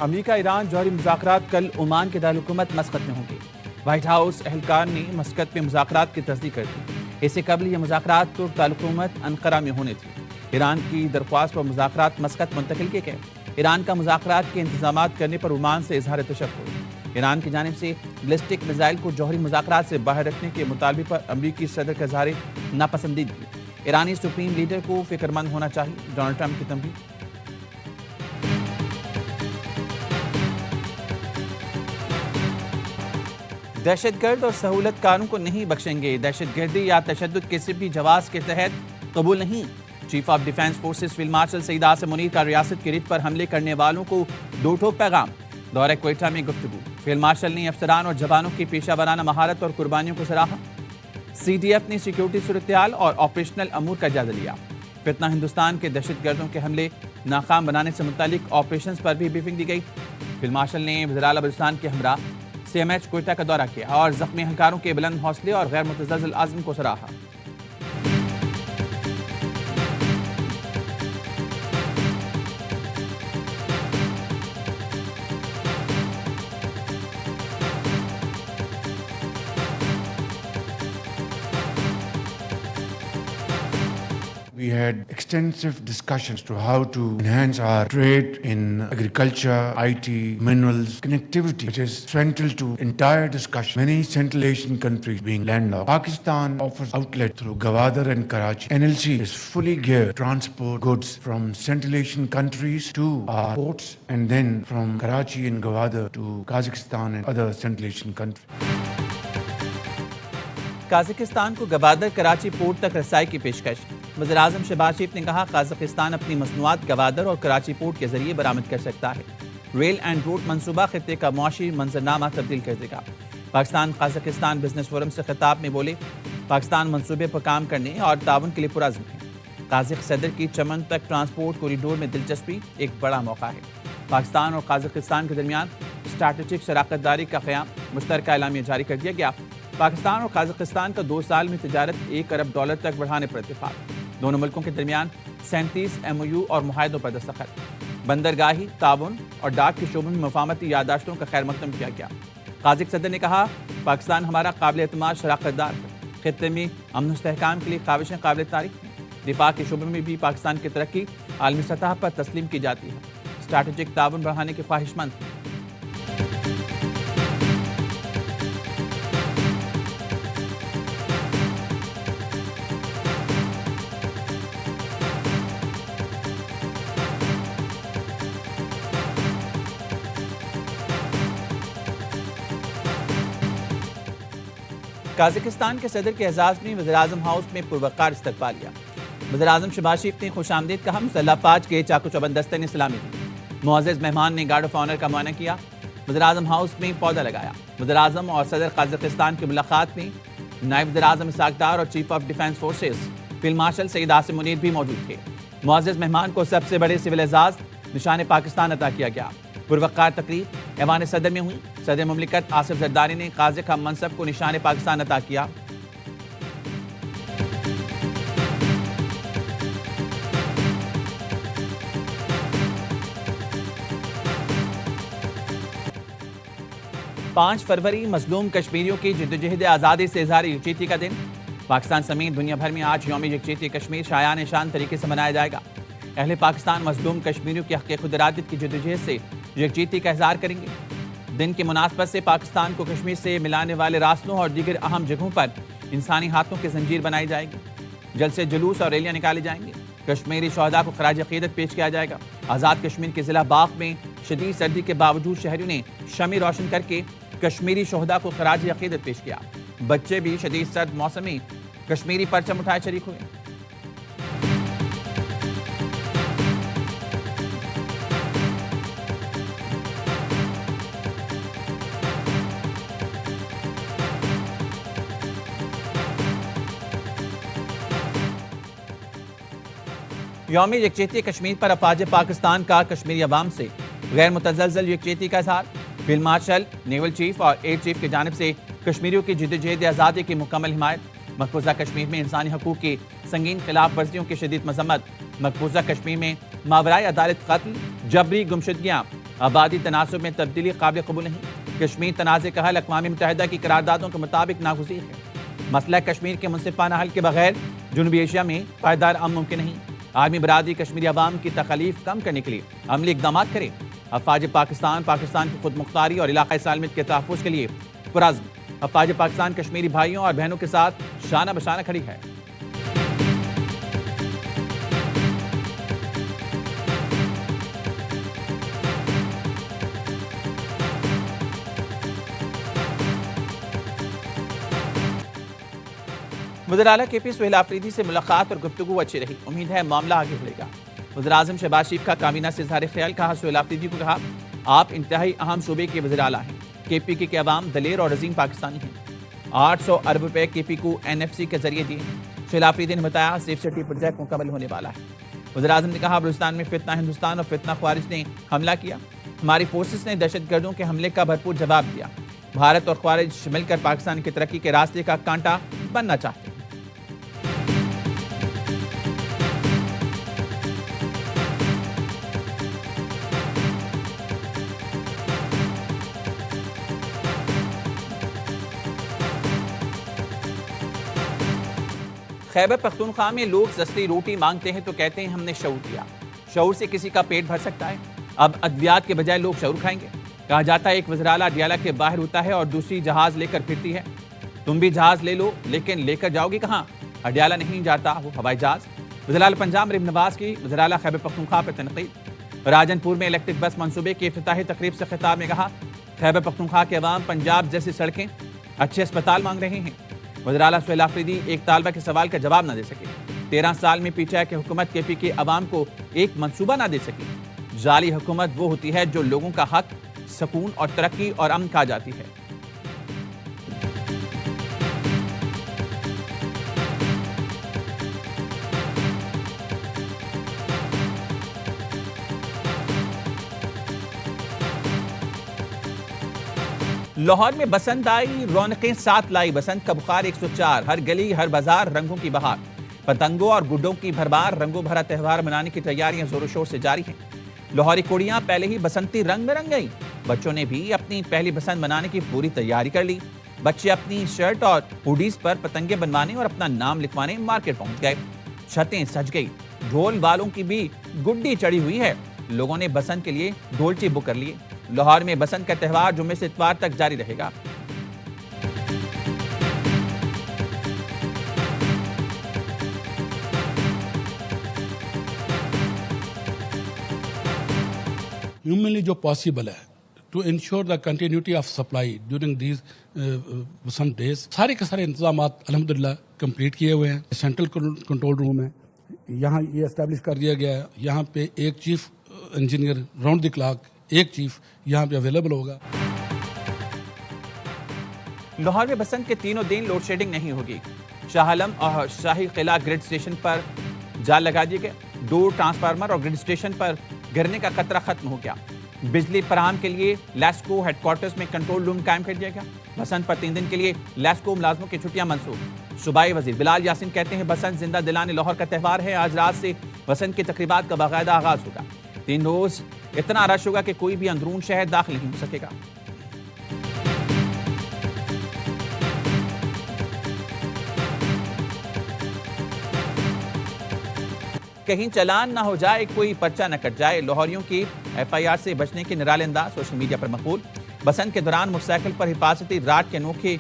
America Iran जौहरी मुज़ाकरात कल Oman के दारुलहुकूमत मस्कत में होंगे। व्हाइट हाउस एहलकार ने मस्कत में मुज़ाकरात की तस्दीक कर दी। इससे कबल ये मुज़ाकरात तुर्क दारुलहुकूमत अंकारा में होने थे। ईरान की दरख्वास्त पर मुज़ाकरात मस्कत मुंतकिल किए गए। ईरान का मुज़ाकरात के इंतजामात करने पर ओमान से इजहार तशक्कुर। ईरान की जानिब से बैलिस्टिक मिसाइल को जौहरी मुज़ाकरात से बाहर रखने के मुतालबे पर अमरीकी सदर का इजहार नापसंदीदगी। ईरानी सुप्रीम लीडर को फिक्रमंद होना चाहिए, डोनाल्ड ट्रंप की तंबीह। दहशतगर्द और सहूलतकारों को नहीं बख्शेंगे। दहशतगर्दी या तशद्दुद किसी भी जवाब के तहत कबूल नहीं। Chief of defence forces field marshal Syed Asim Munir का रियासत की रिट पर हमले करने वालों को दो ठोक पैगाम। दौरे क्वेटा में गुफ्तगू। फील्ड मार्शल ने अफसरान और जवानों की पेशा वराना महारत और कुर्बानियों को सराहा। CDF ने सिक्योरिटी सूरत-ए-हाल और ऑपरेशनल अमूर का जायजा लिया। फितना हिंदुस्तान के दहशतगर्दों के हमले नाकाम बनाने से मुतालिक ऑपरेशन पर भी ब्रीफिंग दी गई। फील्ड मार्शल ने वज़ीर आला बलूचिस्तान के हमरा CMH क्वेटा का दौरा किया और जख्मी एहलकारों के बुलंद हौसले और गैर मुतज़लज़ल आज़म को सराहा। We had extensive discussions to how to enhance our trade in agriculture, IT, minerals, connectivity, which is central to entire discussion. Many Central Asian countries being landlocked. Pakistan offers outlet through Gwadar and Karachi. NLC is fully geared to transport goods from Central Asian countries to our ports and then from Karachi and Gwadar to Kazakhstan and other Central Asian countries. काज़ाकिस्तान को Gwadar Karachi port तक रसाई की पेशकश। वज़ीर आज़म शहबाज शरीफ ने कहा, काज़ाकिस्तान अपनी मसनूआत गवादर और कराची पोर्ट के जरिए बरामद कर सकता है। रेल एंड रोड मनसूबा खित्ते का मुआशी मंजरनामा तब्दील कर देगा। पाकिस्तान काज़ाकिस्तान बिजनेस फोरम से खिताब में बोले, पाकिस्तान मनसूबे पर काम करने और ताउन के लिए पुरअज़्म है। काज़ाक सदर की चमन तक ट्रांसपोर्ट कॉरिडोर में दिलचस्पी एक बड़ा मौका है। पाकिस्तान और काज़ाकिस्तान के दरमियान स्ट्रैटेजिक शराकतदारी का क़याम, मुश्तरका एलामिया जारी कर दिया गया। पाकिस्तान और काज़ाकिस्तान का 2 साल में तिजारत $1 अरब तक बढ़ाने पर इत्तेफाक। दोनों मुल्कों के दरमियान 37 MOU और मुआहदों पर दस्तखत। बंदरगाही, ताउन और डाक के शोबों में मुफाहमती यादाश्तों का खैर मकदम किया गया। काज़ाक सदर ने कहा, पाकिस्तान हमारा काबिल एतमाद शराकतदार है। खित्ते में अमन इस्तेहकाम के लिए काविशें काबिल तारीफ हैं। दिफा के शोबे में भी पाकिस्तान की तरक्की आलमी सतह पर तस्लीम की जाती है। स्ट्रैटेजिक ताउन बढ़ाने के ख्वाहिशमंद हैं। काज़ाकिस्तान के सदर के एजाज़ में वज़ीर आज़म हाउस में पुरवकार इस्तकबाल लिया। वज़ीर आज़म शहबाज शरीफ ने खुशामदीद कहा। मुसल्लह फ़ौज के चाको चौबंद दस्ते ने सलामी दी। मुअज़्ज़ज़ मेहमान ने गार्ड ऑफ ऑनर का मुआयना किया। वज़ीर आज़म हाउस में पौधा लगाया। वज़ीर आज़म और सदर काज़ाकिस्तान की मुलाकात में नायब वज़ीर आज़म इसाक डार और chief of defence forces field marshal Syed Asim Munir भी मौजूद थे। मुअज़्ज़ज़ मेहमान को सबसे बड़े सिविल एजाज़ निशान पाकिस्तान अता किया गया। पुरवकार तकरीब ऐवान सदर में हुई। सदर मुमलिकत आसिफ जरदारी ने काज़िक हम मनसब को निशान पाकिस्तान अता किया। पाँच फरवरी मजलूम कश्मीरियों की जिद्दोजहद आज़ादी से इज़हार यकजहती का दिन। पाकिस्तान समेत दुनिया भर में आज यौम यकजहती कश्मीर शायान शान तरीके से मनाया जाएगा। अहले पाकिस्तान मजलूम कश्मीरियों की हक़ खुद इरादत की जिद्दोजहद से यकजहती का इज़हार करेंगे। दिन की मुनासबत से पाकिस्तान को कश्मीर से मिलाने वाले रास्तों और दीगर अहम जगहों पर इंसानी हाथों की जंजीर बनाई जाएगी। जल्द से जुलूस और रैलियाँ निकाली जाएंगी। कश्मीरी शहदा को खराज अक़ीदत पेश किया जाएगा। आज़ाद कश्मीर के ज़िला बाग में शदीद सर्दी के बावजूद शहरियों ने शमी रोशन करके कश्मीरी शहदा को खराज अक़ीदत पेश किया। बच्चे भी शदीद सर्द मौसम में कश्मीरी परचम उठाए शरीक हुए। यौम यकजहती कश्मीर पर अफवाज पाकिस्तान का कश्मीरी अवाम से गैर मुतज़लज़ल यकजहती का इज़हार। फील्ड मार्शल, नेवल चीफ और एयर चीफ की जानिब से कश्मीरियों की जिद्दोजहद आज़ादी की मुकम्मल हिमायत। मकबूजा कश्मीर में इंसानी हकूक़ की संगीन खिलाफ वर्जियों की शदीद मजम्मत। मकबूजा कश्मीर में मावराए अदालत कत्ल, जबरी गुमशुदगियाँ, आबादी तनासुब में तब्दीली काबिल कबूल नहीं। कश्मीर तनाज़े का हल अक़वाम मुत्तहिदा की करारदादों के मुताबिक नागुज़ीर है। मसला कश्मीर के मुनसिफाना हल के बगैर जनूबी एशिया में पायदार अमन मुमकिन नहीं। आर्मी बरादरी कश्मीरी अवाम की तकलीफ कम करने के लिए अमली इक़दाम करे। अफवाज पाकिस्तान की खुद मुख्तारी और इलाक़ाई सालमियत के तहफ़्फ़ुज़ के लिए पुरअज़्म अफवाज पाकिस्तान कश्मीरी भाइयों और बहनों के साथ शाना बशाना खड़ी है। वज़ीर आला KP सुहेल आफरीदी से मुलाकात और गुफ्तगू अच्छी रही। उम्मीद है मामला आगे बढ़ेगा। वज़ीर आज़म शहबाज शरीफ का काबीना से इज़हार ख्याल। कहा सुहेल आफरीदी को कहा, आप इंतहाई अहम शोबे के वज़ीर आला हैं। KPK के अवाम दलेर और अजीम पाकिस्तानी हैं। 800 अरब रुपए KP को NFC के जरिए दिए। सुहेल आफरीदी ने बताया सेफ सिटी प्रोजेक्ट मुकम्मल होने वाला है। वज़ीर आज़म ने कहा, बलूचिस्तान में फितना हिंदुस्तान और फितना ख्वारिज ने हमला किया। हमारी फोर्सेस ने दहशतगर्दों के हमले का भरपूर जवाब दिया। भारत और ख्वारिज मिलकर पाकिस्तान की तरक्की के रास्ते का कांटा बनना चाहते हैं। खैबर पख्तूनख्वा में लोग सस्ती रोटी मांगते हैं तो कहते हैं हमने शऊर दिया। शऊर से किसी का पेट भर सकता है? अब अद्वियात के बजाय लोग शऊर खाएंगे। कहा जाता है एक वज़ीर आला अडियाला के बाहर होता है और दूसरी जहाज लेकर फिरती है। तुम भी जहाज ले लो, लेकिन लेकर जाओगे कहाँ? अडियाला नहीं जाता वो हवाई जहाज। वज़ीर आला पंजाब मरीम नवाज की वज़ीर आला खैबर पख्तूनख्वा पर तनकीद। राजनपुर में इलेक्ट्रिक बस मंसूबे की इफ्तिताही तकरीब से खिताब में कहा, खैबर पख्तूनख्वा के अवाम पंजाब जैसी सड़कें, अच्छे अस्पताल मांग रहे हैं। वज़ीर आला सुहेल आफरीदी एक तालबा के सवाल का जवाब न दे सके। 13 साल में PTI की हुकूमत KP के अवाम को एक मंसूबा ना दे सकी। जाली हुकूमत वो होती है जो लोगों का हक, सुकून और तरक्की और अमन खा जाती है। लाहौर में बसंत आई, रौनकें साथ लाई। बसंत का बुखार 104, हर गली हर बाजार रंगों की बहार। पतंगों और गुड्डों की भरमार, रंगों भरा त्यौहार मनाने की तैयारियां जोरों शोर से जारी हैं। लाहौरी कुड़ियां पहले ही बसंती रंग में रंग गई। बच्चों ने भी अपनी पहली बसंत मनाने की पूरी तैयारी कर ली। बच्चे अपनी शर्ट और हुडीज पर पतंगे बनवाने और अपना नाम लिखवाने मार्केट पहुंच गए। छतें सज गई, ढोल वालों की भी गुड्डी चढ़ी हुई है। लोगों ने बसंत के लिए ढोलची बुक कर लिए। लाहौर में बसंत का त्यौहार जुम्मे से इतवार तक जारी रहेगा। Humanly जो पॉसिबल है to ensure the continuity of supply during these Basant days, सारे के सारे इंतजाम अल्हम्दुलिल्लाह कंप्लीट किए हुए हैं। सेंट्रल कंट्रोल रूम है, यहाँ ये एस्टेब्लिश कर दिया गया है। यहाँ पे एक chief engineer round the clock, एक चीफ यहाँ पे अवेलेबल होगा। लाहौर में बसंत के तीनों दिन लोड शेडिंग नहीं होगी। शाह आलम और शाही किला ग्रिड स्टेशन पर जाल लगा दिए गए। 2 ट्रांसफार्मर और ग्रिड स्टेशन पर गिरने का खतरा खत्म हो गया। बिजली फराहम के लिए लैस्को हेडक्वार्टर्स में कंट्रोल रूम कायम कर दिया गया। बसंत पर 3 दिन के लिए लैस्को मुलाजमों की छुट्टियां मंसूब। सूबाई वजीर बिलाल यासीन कहते हैं बसंत जिंदा दिलाने लाहौर का त्यौहार है। आज रात से बसंत की तकरीबात का बाकायदा आगाज होगा। 3 रोज इतना रश होगा कि कोई भी अंदरून शहर दाखिल नहीं हो सकेगा। कहीं चालान ना हो जाए, कोई पर्चा न कट जाए। लाहौरियों की FIR से बचने के निराले अंदाज सोशल मीडिया पर मकबूल। बसंत के दौरान मोटरसाइकिल पर हिफाजती राड के अनोखे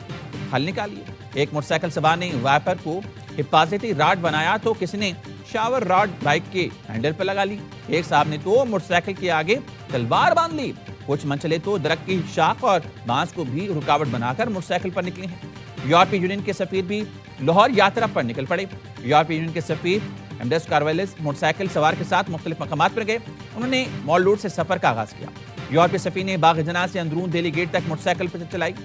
हल निकालिए। एक मोटरसाइकिल सवार ने वाइपर को हिफाजती राड बनाया तो किसी ने शावर रॉड बाइक के हैंडल पर लगा ली। एक साहब ने तो मोटरसाइकिल के आगे तलवार बांध ली। कुछ मनचले तो दरख्त की शाख और बांस को भी रुकावट बनाकर मोटरसाइकिल पर निकले हैं। यूरोपीय यूनियन के सफीर भी लाहौर यात्रा पर निकल पड़े। यूरोपीय यूनियन के सफीर एमडेस कार्वेलिस मोटरसाइकिल सवार के साथ मुख्तलिफ मकामात पर गए। उन्होंने मॉल रोड से सफर का आगाज किया। यूरोपीय सफीर ने बाग जना से अंदरून दिल्ली गेट तक मोटरसाइकिल पर चलाई।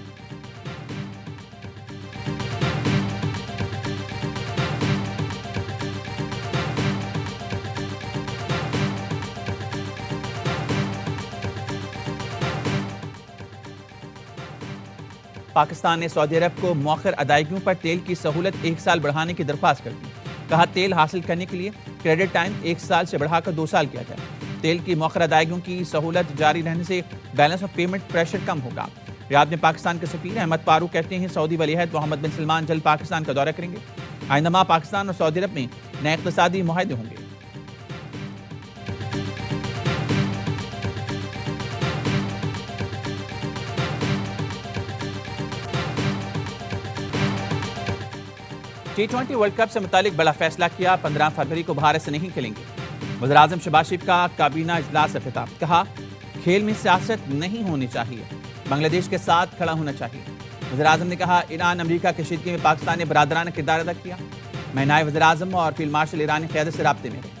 पाकिस्तान ने सऊदी अरब को मौखर अदायगियों पर तेल की सहूलत 1 साल बढ़ाने की दरख्वास्त कर दी। कहा तेल हासिल करने के लिए क्रेडिट टाइम 1 साल से बढ़ाकर 2 साल किया जाए। तेल की मौखर अदायगियों की सहूलत जारी रहने से बैलेंस ऑफ पेमेंट प्रेशर कम होगा। रियाद में पाकिस्तान के सफीर अहमद फारूक कहते हैं सऊदी वलीअहद मोहम्मद बिन सलमान जल्द पाकिस्तान का दौरा करेंगे। आइंदा माह पाकिस्तान और सऊदी अरब में नए इक़्तिसादी मुआहदे होंगे। T20 वर्ल्ड कप से मुतालिक बड़ा फैसला किया, 15 फरवरी को भारत से नहीं खेलेंगे। वज़ीर-ए-आज़म शहबाज शरीफ का काबीना इजलास से खिताब, कहा खेल में सियासत नहीं होनी चाहिए, बांग्लादेश के साथ खड़ा होना चाहिए। वज़ीर-ए-आज़म ने कहा ईरान अमेरिका कशीदगी में पाकिस्तान ने बरादराना किरदार अदा किया। मैं नायब वज़ीर-ए-आज़म और फील्ड मार्शल ईरानी क़यादत से राब्ते में रहे।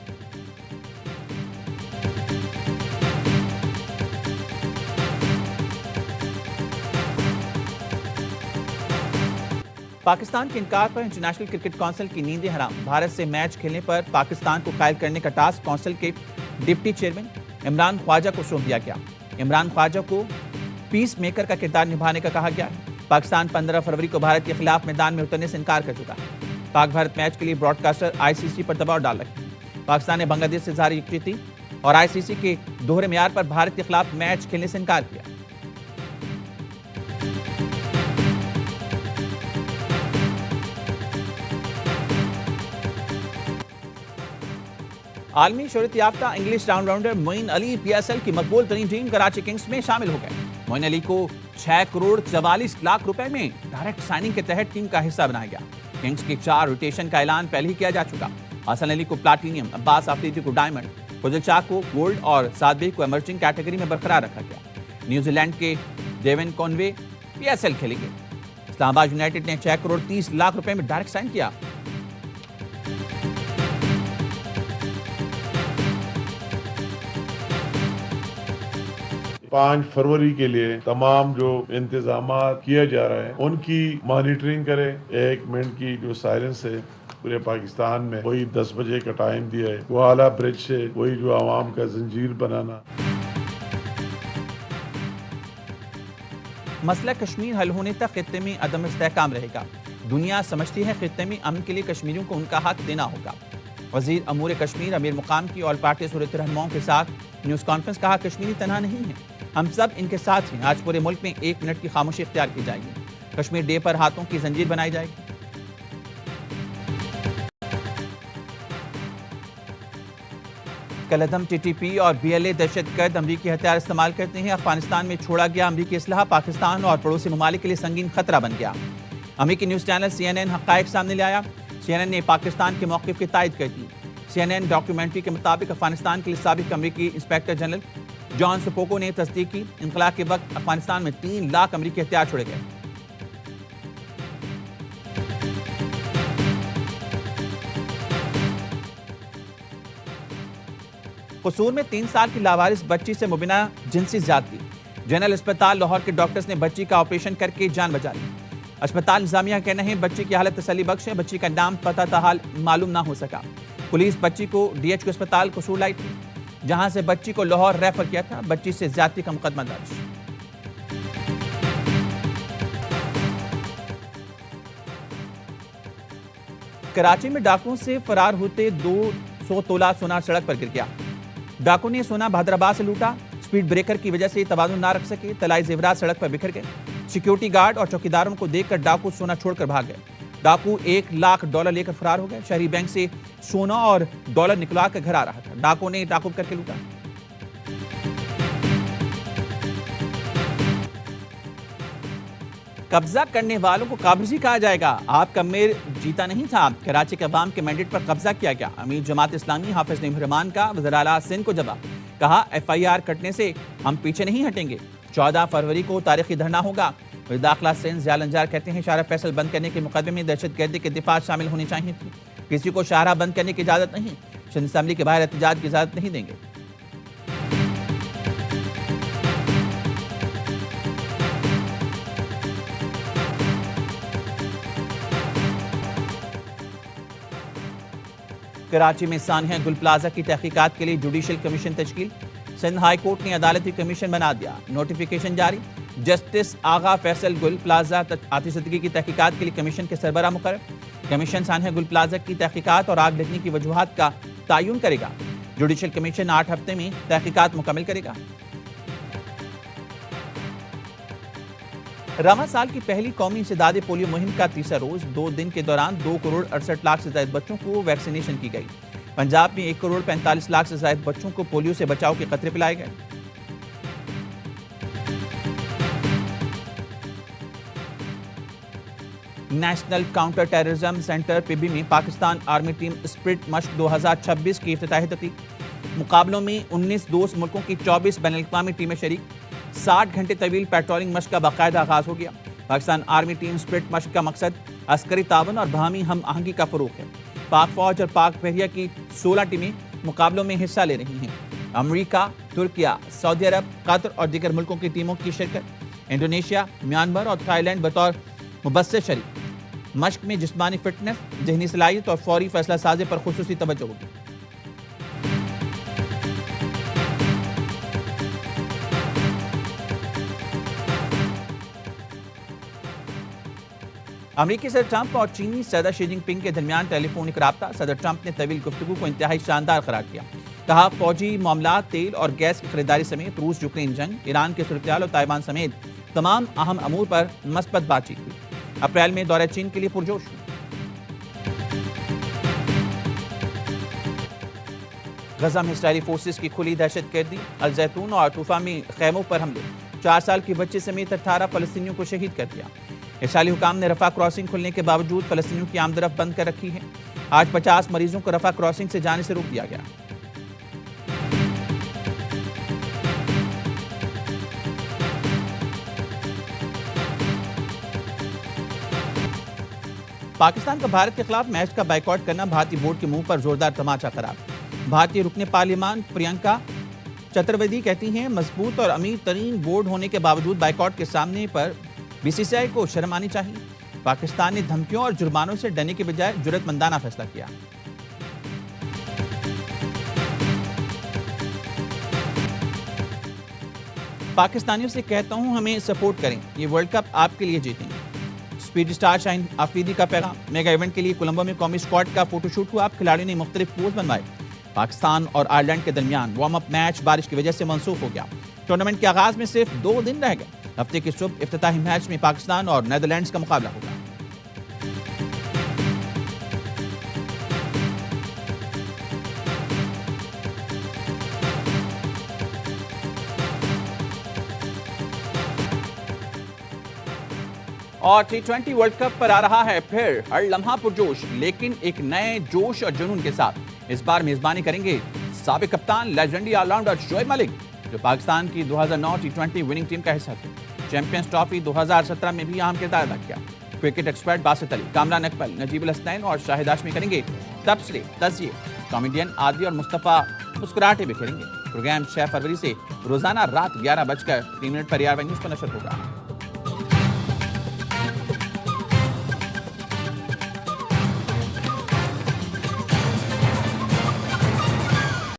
पाकिस्तान के इनकार पर इंटरनेशनल क्रिकेट काउंसिल की नींदें हराम। भारत से मैच खेलने पर पाकिस्तान को कायल करने का टास्क काउंसिल के डिप्टी चेयरमैन इमरान ख्वाजा को सौंप दिया गया। इमरान ख्वाजा को पीस मेकर का किरदार निभाने का कहा गया है। पाकिस्तान 15 फरवरी को भारत के खिलाफ मैदान में उतरने से इनकार कर चुका है। पाक भारत मैच के लिए ब्रॉडकास्टर ICC पर दबाव डाल रहे हैं। पाकिस्तान ने बांग्लादेश से जारी यकजहती और ICC के दोहरे मेयार पर भारत के खिलाफ मैच खेलने से इनकार किया। आलमी शोहरत याफ्ता English rounder Moeen Ali PSL की मकबूल तरीन टीम कराची किंग्स में शामिल हो गए। मोइन अली को 6 करोड़ 44 लाख रुपए में डायरेक्ट साइनिंग के तहत टीम का हिस्सा बनाया गया। किंग्स की 4 रोटेशन का ऐलान पहले ही किया जा चुका। हसन अली को प्लाटिनियम, अब्बास आफरीदी को डायमंड, फजल शाह को गोल्ड और सादबी को इमर्जिंग कैटेगरी में बरकरार रखा गया। न्यूजीलैंड के डेवन कॉनवे PSL खेलेंगे। इस्लामाबाद यूनाइटेड ने 6 करोड़ 30 लाख रुपए में डायरेक्ट साइन किया। पाँच फरवरी के लिए तमाम जो इंतजाम किया जा रहा है उनकी मॉनिटरिंग करें। 1 मिनट की जो साइलेंस है पूरे पाकिस्तान में, वही 10 बजे का टाइम दिया है। वो आला ब्रिज से वही जो आवाम का जंजीर बनाना। मसला कश्मीर हल होने तक खित्ते में अदम इस्तेहकाम रहेगा। दुनिया समझती है खित्ते में अमन के लिए कश्मीरियों को उनका हक देना होगा। वजीर अमूर कश्मीर अमीर मुकाम की ऑल पार्टी सूरत रहनुमाओं के साथ न्यूज़ कॉन्फ्रेंस, कहा कश्मीरी तनहा नहीं है, हम सब इनके साथ हैं। आज पूरे मुल्क में 1 मिनट की खामोशी इख्तियार की जाएगी। कश्मीर डे पर हाथों की जंजीर बनाई जाएगी। कलअदम TTP और BLA दहशतगर्द अमरीकी हथियार इस्तेमाल करते हैं। अफगानिस्तान में छोड़ा गया अमरीकी असलहा पाकिस्तान और पड़ोसी ममालिक के लिए संगीन खतरा बन गया। अमरीकी न्यूज़ चैनल CNN हक़ाइक़ सामने ले आया। CNN ने पाकिस्तान के मौक़िफ़ की तायद कर दी। CNN डॉक्यूमेंट्री के मुताबिक अफगानिस्तान के लिए साबिक़ अमरीकी इंस्पेक्टर जनरल जॉन सपोको ने तस्दीक की, इंक़लाब के वक्त अफगानिस्तान में 3 लाख अमरीकी हथियार छोड़े गए। कसूर में 3 साल की लावारिस बच्ची से मुबीना जिनसी ज़्यादती। जनरल अस्पताल लाहौर के डॉक्टर्स ने बच्ची का ऑपरेशन करके जान बचा ली। अस्पताल इंतजामिया कहना है बच्ची की हालत तसल्ली बख्श है। बच्ची का नाम पता ताहाल मालूम ना हो सका। पुलिस बच्ची को DHQ अस्पताल कसूर लाई थी, जहां से बच्ची को लाहौर रेफर किया था। बच्ची से ज्यादती का मुकदमा दर्ज। कराची में डाकुओं से फरार होते 200 तोला सोना सड़क पर गिर गया। डाकू ने सोना बहादुराबाद से लूटा। स्पीड ब्रेकर की वजह से तवाज़ुन ना रख सके। तलाई जेवरात सड़क पर बिखर गए। सिक्योरिटी गार्ड और चौकीदारों को देखकर डाकू सोना छोड़कर भाग गए। डाकू $1 लाख लेकर फरार हो गए। शहरी बैंक से सोना और डॉलर निकलवा कर घर आ रहा था। डाकू ने ताकुब करके लूटा। कब्जा करने वालों को काबिजी कहा जाएगा। आपका मेयर जीता नहीं था। कराची के अवाम के मैंडेट पर कब्जा किया गया। अमीर जमात इस्लामी हाफिज नईम रहमान का वज़ीर आला सिंध को जवाब, कहा FIR कटने से हम पीछे नहीं हटेंगे। 14 फरवरी को तारीखी धरना होगा। वज़ीर दाखिला सिंध ज़िया अंजार कहते हैं शाहरा फैसल बंद करने के मुकदमे में दहशतगर्दी के दिफा शामिल होनी चाहिए थी। किसी को शाहरा बंद करने की इजाज़त नहीं। सिंध असम्बली के बाहर एहतजाज की इजाज़त नहीं देंगे। कराची में सानिया गुल प्लाजा की तहकीकात के लिए जुडिशल कमीशन तश्कील। सिंध हाई कोर्ट ने अदालती कमीशन बना दिया। नोटिफिकेशन जारी। जस्टिस आगा फैसल गुल प्लाजा आतिशदगी की तहकीकात के लिए कमीशन के सरबराह मुकर्रर। कमीशन सानिया गुल प्लाजा की तहकीकात और आग लगने की वजूहात का तयन करेगा। जुडिशल कमीशन 8 हफ्ते में तहकीकात मुकम्मल करेगा। रवां साल की पहली कौमी इंसदादे पोलियो मुहिम का तीसरा रोज 2 दिन के दौरान 2 करोड़ 68 लाख से ज्यादा बच्चों को वैक्सीनेशन की गई। पंजाब में 1 करोड़ 45 लाख से ज्यादा बच्चों को पोलियो से बचाव के कतरे पिलाए गए। National counter terrorism centre PV में पाकिस्तान आर्मी टीम स्प्रिट मश्क 2026 की इफ्तिताही तकरीब। मुकाबलों में 19 दोस्त मुल्कों की 24 बैनुल-अक़वामी टीमें शरीक। 60 घंटे तवील पेट्रोलिंग मश्क का बाकायदा आगाज हो गया। पाकिस्तान आर्मी टीम स्प्रिट मश्क का मकसद अस्करी तावन और बाहमी हम आहंगी का फरोग है। पाक फौज और पाक बहरिया की 16 टीमें मुकाबलों में हिस्सा ले रही हैं। अमरीका, तुर्किया, सऊदी अरब, कतर और दीगर मुल्कों की टीमों की शिरकत। इंडोनेशिया, म्यांमार और थाईलैंड बतौर मुबस्सिर शरीक। मश्क में जिस्मानी फिटनेस, ज़हनी सलाहियत और फौरी फैसला साजी पर खुसूसी तवज्जो होगी। अमरीकी सदर ट्रंप और चीनी सदर शी जिनपिंग के दरमियान टेलीफोनिक राब्ता। सदर ट्रंप ने तवील गुफ्तगू को इंतहाई शानदार करार किया। कहा, फौजी मामला, तेल और गैस की खरीदारी समेत रूस यूक्रेन जंग, ईरान के सूरत-ए-हाल और ताइवान समेत तमाम अहम अमूर पर मस्बत बातचीत हुई। अप्रैल में दौरे चीन के लिए पुरजोश हुई। गजा में इस्राइली फोर्सेस की खुली दहशतगर्दी। अल जैतून और तूफा में खैमों पर हमले। 4 साल के बच्चे समेत 18 फलस्तीनियों को शहीद कर दिया। इस्राइली हुकाम ने रफा क्रॉसिंग खुलने के बावजूद फलस्तीनियों की आमदरफ बंद कर रखी है। आज 50 मरीजों को रफा क्रॉसिंग से जाने से रोक दिया गया। पाकिस्तान का भारत के खिलाफ मैच का बाइकआउट करना भारतीय बोर्ड के मुंह पर जोरदार तमाचा करार। भारतीय रुकने पार्लियामान प्रियंका चतुर्वेदी कहती हैं, मजबूत और अमीर तरीन बोर्ड होने के बावजूद बाइकआउट के सामने पर बीसीसीआई को शर्म आनी चाहिए। पाकिस्तान ने धमकियों और जुर्मानों से डरने के बजाय जुर्रतमंदाना फैसला किया। पाकिस्तानियों से कहता हूं, हमें सपोर्ट करें, ये वर्ल्ड कप आपके लिए जीतेंगे। स्पीड स्टार शाहीन आफरीदी का पैगाम। मेगा इवेंट के लिए कोलंबो में कौमी स्क्वाड का फोटोशूट हुआ। खिलाड़ियों ने मुख्तलिफ पोज बनवाए। पाकिस्तान और आयरलैंड के दरमियान वार्म अप मैच बारिश की वजह से मनसूख हो गया। टूर्नामेंट के आगाज में सिर्फ 2 दिन रह गए। हफ्ते की सुबह इफ्तिताही मैच में पाकिस्तान और नीदरलैंड्स का मुकाबला होगा। और T20 वर्ल्ड कप पर आ रहा है फिर हर लम्हा पुरजोश, लेकिन एक नए जोश और जुनून के साथ। इस बार मेजबानी करेंगे साबिक कप्तान लेजेंडरी ऑलराउंडर शोएब मलिक, जो पाकिस्तान की 2009 T20 विनिंग टीम का हिस्सा थे। चैंपियंस ट्रॉफी 2017 में भी अहम किरदार अदा किया। क्रिकेट एक्सपर्ट बासित अली, कामरान अकबल, नजीबुल हसनैन और शाहिद हाशमी करेंगे तबसरे तज़किये। कॉमेडियन आदि और मुस्तफ़ा मुस्कुराहटें बिखेरेंगे। प्रोग्राम 6 फरवरी से रोजाना रात 11:03 पर AR न्यूज़ पर नशर होगा।